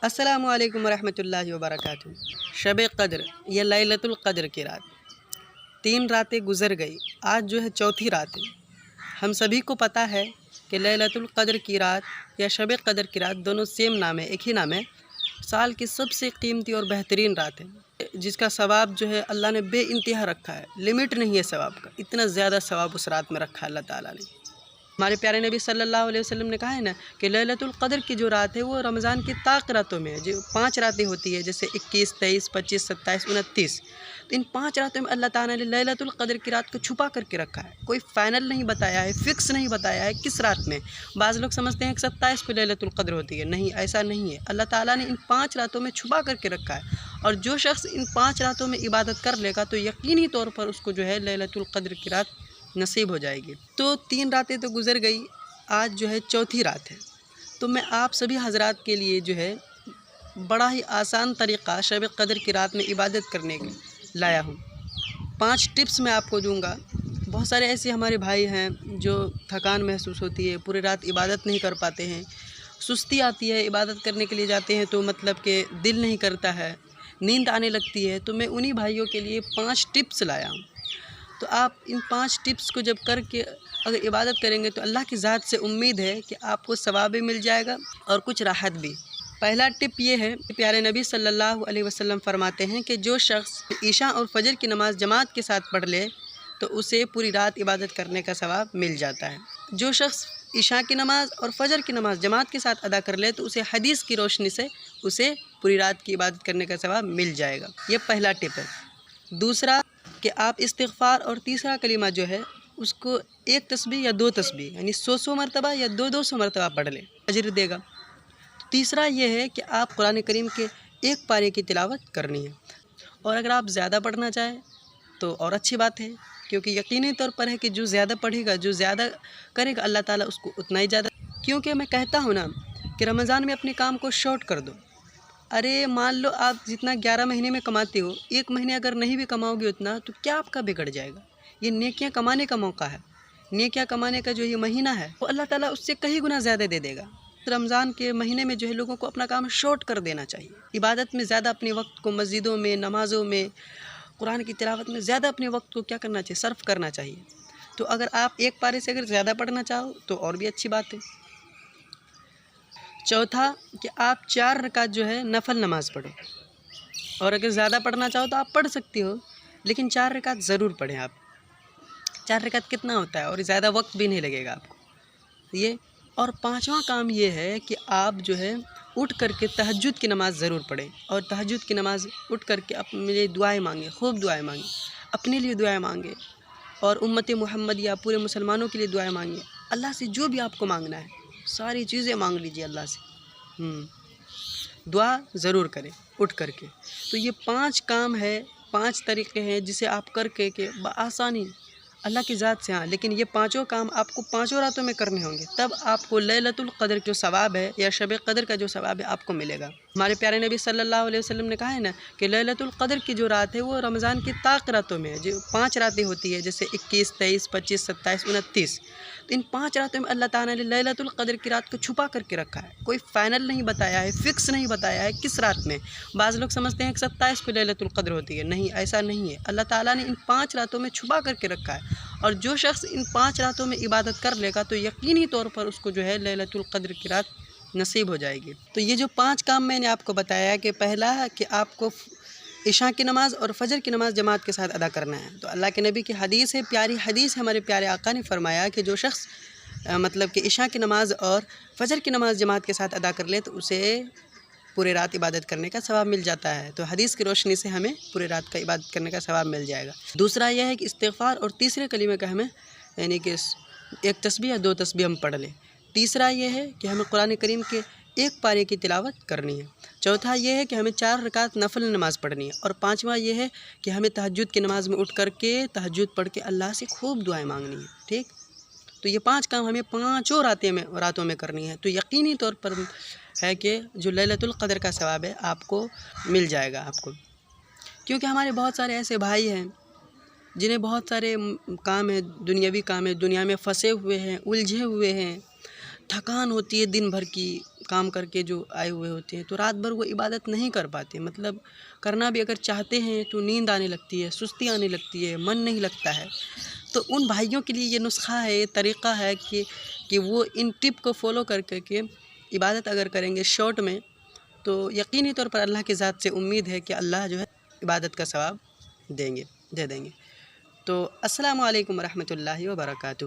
अस्सलामु अलैकुम वरहमतुल्लाहि वबरकातुहू। शब क़द्र या लैलतुल क़द्र की रात, 3 रातें गुज़र गई, आज जो है चौथी रात है। हम सभी को पता है कि लैलतुल क़द्र की रात या शब क़द्र की रात दोनों सेम नाम है, एक ही नाम है। साल की सबसे कीमती और बेहतरीन रात है, जिसका सवाब जो है अल्लाह ने बेइंतहा रखा है। लिमिट नहीं है सवाब का, इतना ज़्यादा सवाब उस रात में रखा है अल्लाह ताला ने। हमारे प्यारे नबी सल्लल्लाहु अलैहि वसल्लम ने कहा है ना कि लैलतुल क़द्र की जो रात है वो रमज़ान की ताक़ रातों में है। जो 5 रातें होती है, जैसे 21, 23, 25, 27, 29, तो इन 5 रातों में अल्लाह ताला ने लैलतुल क़द्र की रात को छुपा करके रखा है। कोई फ़ाइनल नहीं बताया है, फ़िक्स नहीं बताया है किस रात में। बाज़ लोग समझते हैं कि 27 को लैलतुल क़द्र होती है, नहीं, ऐसा नहीं है। अल्लाह ताला ने इन 5 रातों में छुपा करके रखा है, और जो शख्स इन 5 रातों में इबादत कर लेगा तो यकीनी तौर पर उसको जो है लैलतुल क़द्र की रात नसीब हो जाएगी। तो 3 रातें तो गुज़र गई, आज जो है चौथी रात है। तो मैं आप सभी हजरात के लिए जो है बड़ा ही आसान तरीक़ा शब क़द्र की रात में इबादत करने के लाया हूँ। 5 टिप्स मैं आपको दूंगा। बहुत सारे ऐसे हमारे भाई हैं जो थकान महसूस होती है, पूरी रात इबादत नहीं कर पाते हैं, सुस्ती आती है, इबादत करने के लिए जाते हैं तो मतलब कि दिल नहीं करता है, नींद आने लगती है। तो मैं उन्हीं भाइयों के लिए 5 टिप्स लाया हूँ। तो आप इन 5 टिप्स को जब करके अगर इबादत करेंगे तो अल्लाह की ज़ात से उम्मीद है कि आपको सवाब भी मिल जाएगा और कुछ राहत भी। पहला टिप ये है, प्यारे नबी सल्लल्लाहु अलैहि वसल्लम फरमाते हैं कि जो शख्स ईशा और फजर की नमाज़ जमात के साथ पढ़ ले तो उसे पूरी रात इबादत करने का सवाब मिल जाता है। जो शख्स ईशा की नमाज़ और फजर की नमाज़ जमात के साथ अदा कर ले तो उसे हदीस की रोशनी से उसे पूरी रात की इबादत करने का सवाब मिल जाएगा। ये पहला टिप है। दूसरा कि आप इस्तिग़फ़ार और तीसरा कलीमा जो है उसको 1 तस्बीह या 2 तस्बीह यानी 100 मरतबा या 200 मरतबा पढ़ लें, अजर देगा। तीसरा ये है कि आप कुरान करीम के 1 पारे की तिलावत करनी है, और अगर आप ज़्यादा पढ़ना चाहें तो और अच्छी बात है, क्योंकि यकीनी तौर पर है कि जो ज़्यादा पढ़ेगा, जो ज़्यादा करेगा, अल्लाह ताला उसको उतना ही ज़्यादा। क्योंकि मैं कहता हूँ ना कि रमज़ान में अपने काम को शॉर्ट कर दो। अरे मान लो आप जितना 11 महीने में कमाते हो, 1 महीने अगर नहीं भी कमाओगे उतना तो क्या आपका बिगड़ जाएगा। ये नेकियां कमाने का मौका है, नेकियां कमाने का जो ये महीना है वो अल्लाह ताला उससे कई गुना ज़्यादा दे देगा। रमज़ान के महीने में जो है लोगों को अपना काम शॉर्ट कर देना चाहिए। इबादत में ज़्यादा अपने वक्त को, मस्जिदों में, नमाज़ों में, कुरान की तिलावत में ज़्यादा अपने वक्त को क्या करना चाहिए, सर्फ करना चाहिए। तो अगर आप 1 पारे से अगर ज़्यादा पढ़ना चाहो तो और भी अच्छी बात है। चौथा कि आप 4 रकात जो है नफल नमाज पढ़ो, और अगर ज़्यादा पढ़ना चाहो तो आप पढ़ सकती हो, लेकिन 4 रकात ज़रूर पढ़ें आप। 4 रकात कितना होता है और ज़्यादा वक्त भी नहीं लगेगा आपको ये। और 5वां काम ये है कि आप जो है उठ करके तहज्जुद की नमाज़ ज़रूर पढ़ें, और तहज्जुद की नमाज़ उठ करके अपने लिए दुआएँ मांगें, खूब दुआएँ मांगें, अपने लिए दुआएँ मांगें और उम्मत मुहम्मद या पूरे मुसलमानों के लिए दुआएँ मांगें। अल्लाह से जो भी आपको मांगना है सारी चीज़ें मांग लीजिए अल्लाह से। दुआ ज़रूर करें उठ करके। तो ये 5 काम है, 5 तरीक़े हैं जिसे आप करके के बआसानी अल्लाह की ज़ात से, हाँ, लेकिन ये 5 काम आपको 5 रातों में करने होंगे, तब आपको लैलतुल क़द्र जो सवाब है या शब क़द्र का जो सवाब है आपको मिलेगा। हमारे प्यारे नबी सल्लल्लाहु अलैहि वसल्लम ने कहा है ना कि लैलतुल क़द्र की जो रात है वो रमज़ान की ताक़ रातों में है। जो 5 रातें होती है, जैसे 21, 23, 25, 27, 29, तो इन 5 रातों में अल्लाह ताला ने लैलतुल क़द्र की रात को छुपा करके रखा है। कोई फ़ाइनल नहीं बताया है, फ़िक्स नहीं बताया है किस रात में। बाज़ लोग समझते हैं कि 27 को लैलतुल क़द्र होती है, नहीं, ऐसा नहीं है। अल्लाह ताला ने इन 5 रातों में छुपा करके रखा है, और जो शख्स इन 5 रातों में इबादत कर लेगा तो यकीनी तौर पर उसको जो है लैलतुल क़द्र की रात नसीब हो जाएगी। तो ये जो 5 काम मैंने आपको बताया कि पहला है कि आपको इशा की नमाज़ और फजर की नमाज़ जमात के साथ अदा करना है। तो अल्लाह के नबी की हदीस है, प्यारी हदीस है, हमारे प्यारे आका ने फरमाया कि जो शख्स मतलब कि इशा की नमाज़ और फजर की नमाज़ जमात के साथ अदा कर ले तो उसे पूरे रात इबादत करने का सवाब मिल जाता है। तो हदीस की रोशनी से हमें पूरे रात का इबादत करने का सवाब मिल जाएगा। दूसरा यह है कि इस्तिग़फ़ार और तीसरे कलीमे का हमें यानी कि 1 तस्बीह या 2 तस्बीह हम पढ़ लें। तीसरा ये है कि हमें कुरान करीम के 1 पारे की तिलावत करनी है। चौथा ये है कि हमें 4 रकात नफल नमाज़ पढ़नी है। और 5वां ये है कि हमें तहज्जुद की नमाज़ में उठ करके तहज्जुद पढ़ के अल्लाह से खूब दुआएँ मांगनी है। ठीक, तो ये 5 काम हमें 5 रातों में करनी है। तो यकीनी तौर पर है कि जो लैलतुल क़द्र का सवाब है आपको मिल जाएगा आपको। क्योंकि हमारे बहुत सारे ऐसे भाई हैं जिन्हें बहुत सारे काम है, दुनियावी काम है, दुनिया में फंसे हुए हैं, उलझे हुए हैं, تھکان ہوتی ہے دن بھر کی کام کر کے جو آئے ہوئے ہوتے ہیں، تو رات بھر وہ عبادت نہیں کر پاتے، مطلب کرنا بھی اگر چاہتے ہیں تو نیند آنے لگتی ہے، سستی آنے لگتی ہے، من نہیں لگتا ہے۔ تو ان بھائیوں کے لیے یہ نسخہ ہے، یہ طریقہ ہے کہ وہ ان ٹپ کو فالو کر کے عبادت اگر کریں گے شارٹ میں، تو یقینی طور پر اللہ کی ذات سے امید ہے کہ اللہ جو ہے عبادت کا ثواب دے دیں گے۔ تو السلام علیکم ورحمۃ اللہ وبرکاتہ۔